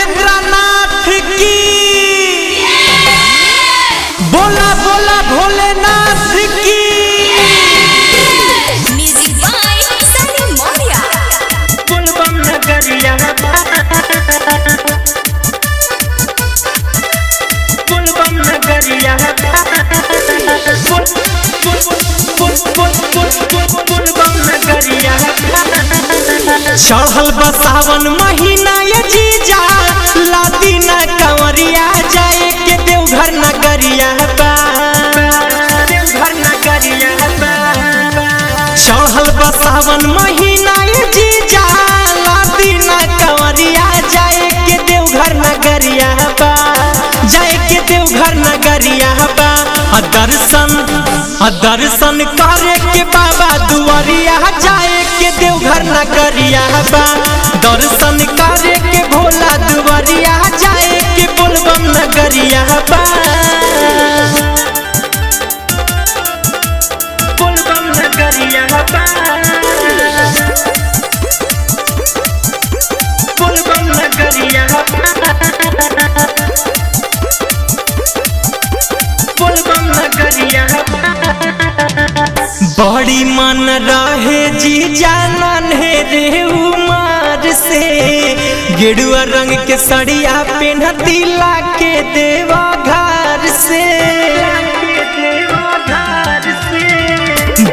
महेंद्र नाथ की। बोला बोला भोलेनाथ की। बोलबम नगरिया बोलबम नगरिया बोलबम नगरिया। चढ़ल बा सावन महीना ये जीजा लादी ना कंवरिया जाए के देवघर नगरिया बा। देवघर नगरिया चढ़ल बा सावन महीना ये जीजा लादी ना कंवरिया जाए के देवघर नगरिया बा। जाए के देवघर नगरिया बा। दर्शन करे के बाबा दुआरिया जाए के देवघर नगरिया बा। दर्शन करे के भोला दुआरिया जाए के बोलबम नगरिया बा। बोलबम नगरिया बोलबम नगरिया बोलबम नगरिया। बड़ी मन रहे जी जानन है रे उमर से गेरुआ रंग के सड़िया पेन्हती लाके देवा घर से।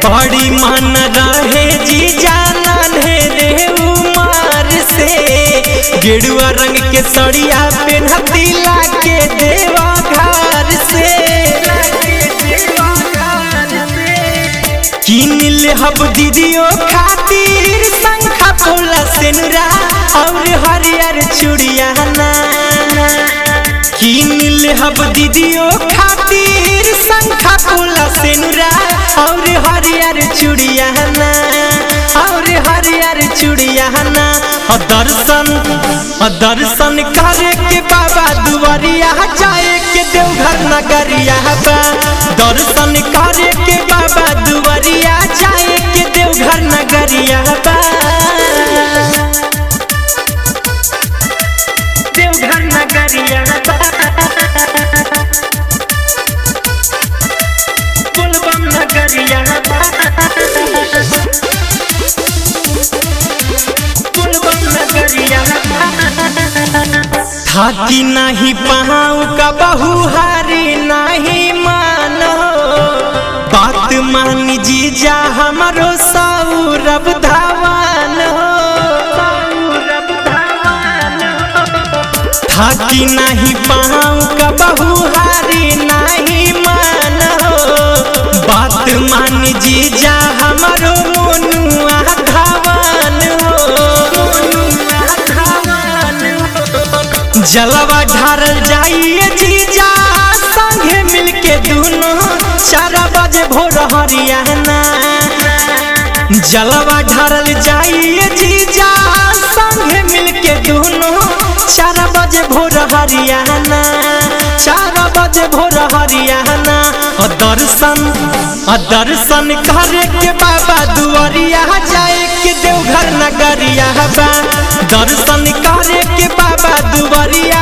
बड़ी मन रहे जी जानन है रे उमर से गेरुआ रंग के सड़िया पेन्हती लाके देवा घर से। किन ले हब दीदियों खातिर शंखा पोला सेनुरा और हरियर चूड़िया ना। किन ले हब दीदियों खातिर शंखा पोला सेनुरा और हरियर चूड़िया ना और हरियर चूड़िया ना। दर्शन करे के बाबा दुआरिया जाए के देवघर नगरिया बा। दर्शन करे के बाबा दुआरिया जाए के देवघर नगरिया बा। देवघर नगरिया बोलबम नगरिया बोलबम नगरिया। थाकी नहीं पाँव का बहु हारी नहीं मानो बात मान जीजा हमारो सौरभ धावन हो। थाकी नहीं पाँव का बहु हारी नहीं मानो बात मान जीजा हमारो मोनुआ धावन हो। जलवा ढारल जाइए जीजा संगे मिलके दोनों 4 बजे भोर हरियाणा। जलवा ढारल जाइए जीजा संगे मिलके दोनों 4 बजे भोर हरियाणा 4 बजे भोर हरियाणा। दर्शन करे के बाबा दुआरिया जाए के देवघर नगरिया बा। दर्शन करे के बाबा दुआरिया